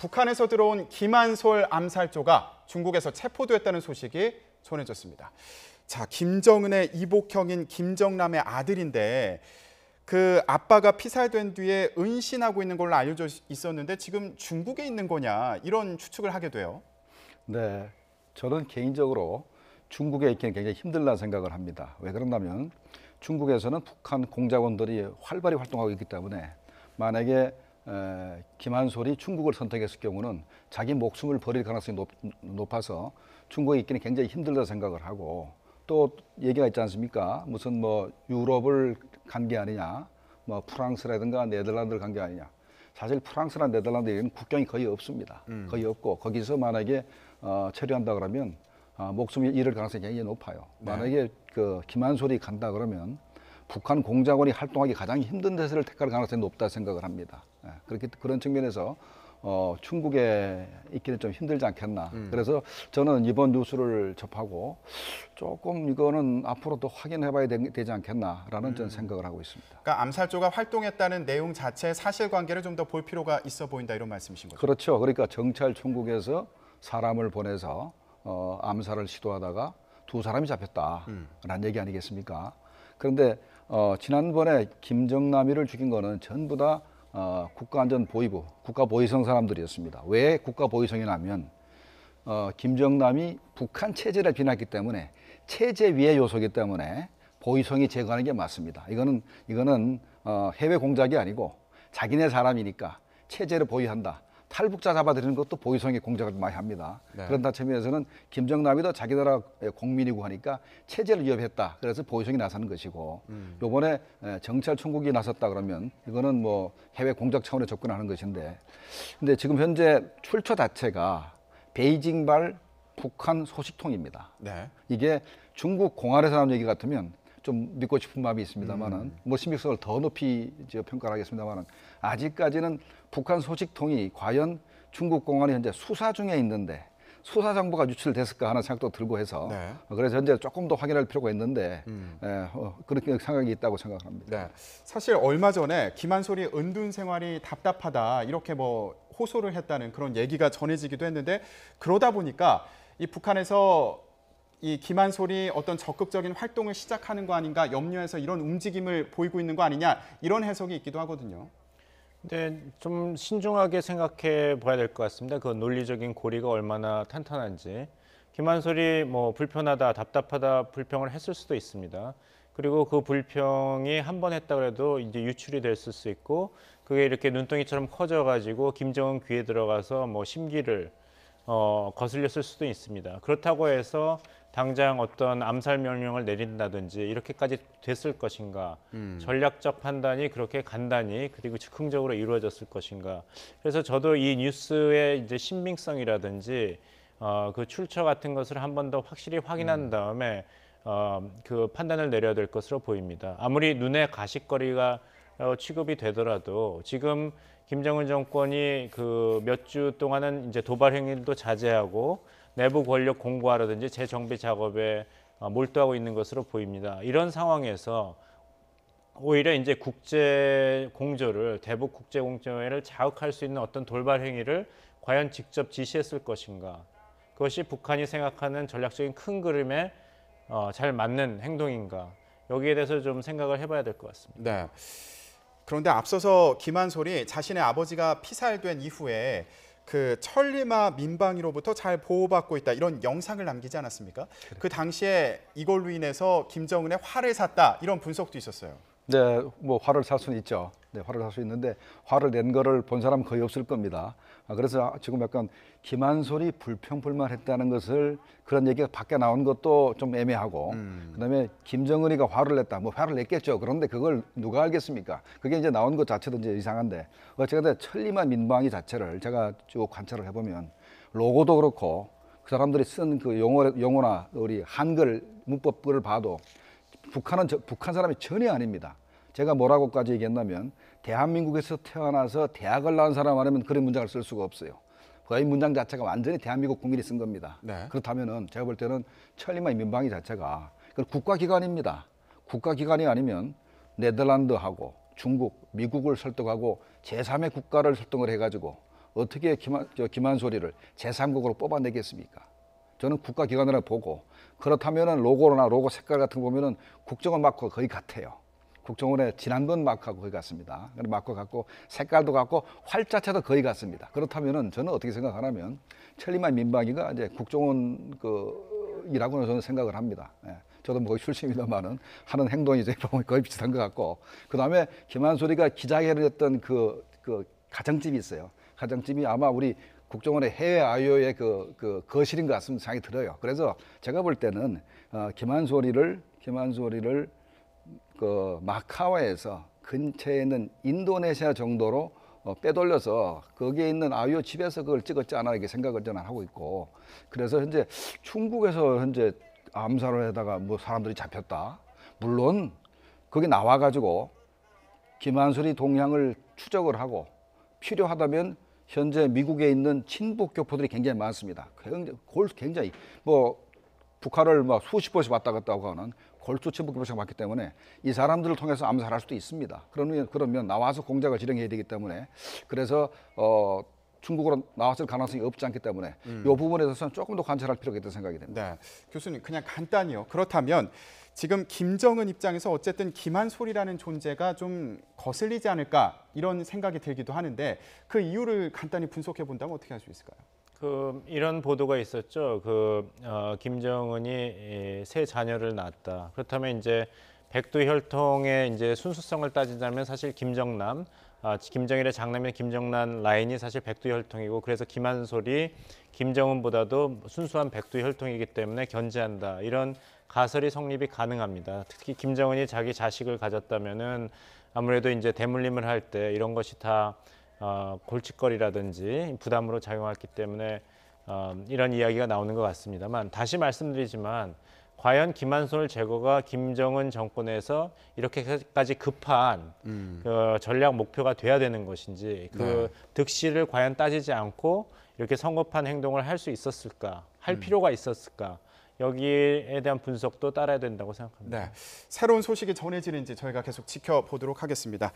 북한에서 들어온 김한솔 암살조가 중국에서 체포됐다는 소식이 전해졌습니다. 자, 김정은의 이복형인 김정남의 아들인데 그 아빠가 피살된 뒤에 은신하고 있는 걸로 알려져 있었는데 지금 중국에 있는 거냐 이런 추측을 하게 돼요. 네, 저는 개인적으로 중국에 있기는 굉장히 힘들다는 생각을 합니다. 왜 그러냐면 중국에서는 북한 공작원들이 활발히 활동하고 있기 때문에 만약에 김한솔이 중국을 선택했을 경우는 자기 목숨을 버릴 가능성이 높아서 중국에 있기는 굉장히 힘들다 생각을 하고, 또 얘기가 있지 않습니까? 무슨 뭐 유럽을 간 게 아니냐, 뭐 프랑스라든가 네덜란드를 간 게 아니냐. 사실 프랑스나 네덜란드에는 국경이 거의 없습니다. 거의 없고 거기서 만약에 체류한다 그러면 목숨을 잃을 가능성이 굉장히 높아요. 네. 만약에 그 김한솔이 간다 그러면 북한 공작원이 활동하기 가장 힘든 데서를 택할 가능성이 높다 생각을 합니다. 그런 측면에서 중국에 있기는 좀 힘들지 않겠나. 그래서 저는 이번 뉴스를 접하고 조금 이거는 앞으로 또 확인해봐야 되지 않겠나라는 저는 생각을 하고 있습니다. 그러니까 암살조가 활동했다는 내용 자체의 사실관계를 좀 더 볼 필요가 있어 보인다 이런 말씀이신 거죠? 그렇죠. 그러니까 정찰 총국에서 사람을 보내서 암살을 시도하다가 두 사람이 잡혔다라는 얘기 아니겠습니까? 그런데 지난번에 김정남이를 죽인 거는 전부 다 국가안전보위부, 국가보위성 사람들이었습니다. 왜 국가보위성이냐면 김정남이 북한 체제를 비난했기 때문에 체제 위의 요소이기 때문에 보위성이 제거하는 게 맞습니다. 이거는 해외 공작이 아니고 자기네 사람이니까 체제를 보위한다. 탈북자 잡아들이는 것도 보위성의 공작을 많이 합니다. 네. 그런 측면에서는 김정남이도 자기 나라 국민이고 하니까 체제를 위협했다. 그래서 보위성이 나서는 것이고, 요번에 정찰 총국이 나섰다 그러면 이거는 뭐 해외 공작 차원에 접근하는 것인데, 근데 지금 현재 출처 자체가 베이징발 북한 소식통입니다. 네. 이게 중국 공안에서 나온 얘기 같으면 좀 믿고 싶은 마음이 있습니다만은 뭐 신빙성을 더 높이 평가를 하겠습니다만은 아직까지는 북한 소식통이 과연 중국 공안이 현재 수사 중에 있는데 수사 정보가 유출됐을까 하는 생각도 들고 해서 네. 그래서 현재 조금 더 확인할 필요가 있는데 그렇게 생각이 있다고 생각합니다. 네. 사실 얼마 전에 김한솔이 은둔 생활이 답답하다 이렇게 뭐 호소를 했다는 그런 얘기가 전해지기도 했는데, 그러다 보니까 이 북한에서 이 김한솔이 어떤 적극적인 활동을 시작하는 거 아닌가 염려해서 이런 움직임을 보이고 있는 거 아니냐 이런 해석이 있기도 하거든요. 근데 좀 신중하게 생각해 봐야 될 것 같습니다. 그 논리적인 고리가 얼마나 탄탄한지. 김한솔이 뭐 불편하다, 답답하다 불평을 했을 수도 있습니다. 그리고 그 불평이 한 번 했다 그래도 이제 유출이 됐을 수 있고, 그게 이렇게 눈덩이처럼 커져가지고 김정은 귀에 들어가서 뭐 심기를 거슬렸을 수도 있습니다. 그렇다고 해서 당장 어떤 암살 명령을 내린다든지 이렇게까지 됐을 것인가, 전략적 판단이 그렇게 간단히 그리고 즉흥적으로 이루어졌을 것인가. 그래서 저도 이 뉴스의 이제 신빙성이라든지 그 출처 같은 것을 한 번 더 확실히 확인한 다음에 그 판단을 내려야 될 것으로 보입니다. 아무리 눈에 가십거리가 취급이 되더라도 지금 김정은 정권이 그 몇 주 동안은 이제 도발 행위도 자제하고 내부 권력 공고화라든지 재정비 작업에 몰두하고 있는 것으로 보입니다. 이런 상황에서 오히려 이제 국제 공조를, 대북 국제 공조회를 자극할 수 있는 어떤 돌발 행위를 과연 직접 지시했을 것인가? 그것이 북한이 생각하는 전략적인 큰 그림에 잘 맞는 행동인가? 여기에 대해서 좀 생각을 해봐야 될 것 같습니다. 네. 그런데 앞서서 김한솔이 자신의 아버지가 피살된 이후에 그 천리마 민방위로부터 잘 보호받고 있다 이런 영상을 남기지 않았습니까? 그래. 그 당시에 이걸로 인해서 김정은의 화를 샀다 이런 분석도 있었어요. 네, 뭐 화를 살 수는 있죠. 네, 화를 살 수 있는데 화를 낸 거를 본 사람은 거의 없을 겁니다. 그래서 지금 약간 김한솔이 불평불만했다는 것을 그런 얘기가 밖에 나온 것도 좀 애매하고, 그다음에 김정은이가 화를 냈다, 뭐 화를 냈겠죠. 그런데 그걸 누가 알겠습니까? 그게 이제 나온 것 자체도 이제 이상한데, 어쨌든 천리마 민방위 자체를 제가 쭉 관찰을 해보면 로고도 그렇고 그 사람들이 쓴 그 용어나 우리 한글 문법을 봐도 북한 사람이 전혀 아닙니다. 제가 뭐라고까지 얘기했냐면 대한민국에서 태어나서 대학을 나온 사람 아니면 그런 문장을 쓸 수가 없어요. 거의 문장 자체가 완전히 대한민국 국민이 쓴 겁니다. 네. 그렇다면은 제가 볼 때는 천리마 민방위 자체가 국가기관입니다. 국가기관이 아니면 네덜란드하고 중국, 미국을 설득하고 제3의 국가를 설득을 해가지고 어떻게 김한소리를 제3국으로 뽑아내겠습니까? 저는 국가기관이라 보고 그렇다면은 로고나 로고 색깔 같은 거 보면은 국정원 마크가 거의 같아요. 국정원의 지난번 마크하고 거의 같습니다. 마크 같고 색깔도 같고 활자체도 거의 같습니다. 그렇다면은 저는 어떻게 생각하냐면 천리만 민방위가 이제 국정원 이라고는 저는 생각을 합니다. 예. 저도 뭐 출신입니다만은 하는 행동이 거의 비슷한 것 같고 그 다음에 김한소리가 기자회견을 했던 그 가정집이 있어요. 가정집이 아마 우리 국정원의 해외 아이오의 그 거실인 것 같은 생각이 들어요. 그래서 제가 볼 때는 김한소리를 그 마카오에서 근처에 있는 인도네시아 정도로 빼돌려서 거기에 있는 아이오 집에서 그걸 찍었지 않아 이렇게 생각을 저는 하고 있고 그래서 현재 중국에서 현재 암살을 하다가 뭐 사람들이 잡혔다. 물론 거기 나와가지고 김한솔이 동향을 추적을 하고 필요하다면 현재 미국에 있는 친북 교포들이 굉장히 많습니다. 굉장히 뭐 북한을 막 수십 번씩 왔다 갔다 하고 하는 골수 친북 교포가 많기 때문에 이 사람들을 통해서 암살할 수도 있습니다. 그러면 나와서 공작을 진행해야 되기 때문에 그래서 중국으로 나왔을 가능성이 없지 않기 때문에 이 부분에 대해서는 조금 더 관찰할 필요가 있다고 생각이 됩니다. 네, 교수님 그냥 간단히요. 그렇다면 지금 김정은 입장에서 어쨌든 김한솔이라는 존재가 좀 거슬리지 않을까 이런 생각이 들기도 하는데 그 이유를 간단히 분석해 본다면 어떻게 할 수 있을까요? 이런 보도가 있었죠. 김정은이 세 자녀를 낳았다. 그렇다면 이제 백두 혈통의 이제 순수성을 따지자면 사실 김정일의 장남인 김정란 라인이 사실 백두 혈통이고 그래서 김한솔이 김정은보다도 순수한 백두 혈통이기 때문에 견제한다. 이런 가설이 성립이 가능합니다. 특히 김정은이 자기 자식을 가졌다면은 아무래도 이제 대물림을 할 때 이런 것이 다 골칫거리라든지 부담으로 작용했기 때문에 이런 이야기가 나오는 것 같습니다만 다시 말씀드리지만 과연 김한솔 제거가 김정은 정권에서 이렇게까지 급한 전략 목표가 돼야 되는 것인지 득실을 과연 따지지 않고 이렇게 성급한 행동을 할 수 있었을까, 할 필요가 있었을까 여기에 대한 분석도 따라야 된다고 생각합니다. 네, 새로운 소식이 전해지는지 저희가 계속 지켜보도록 하겠습니다.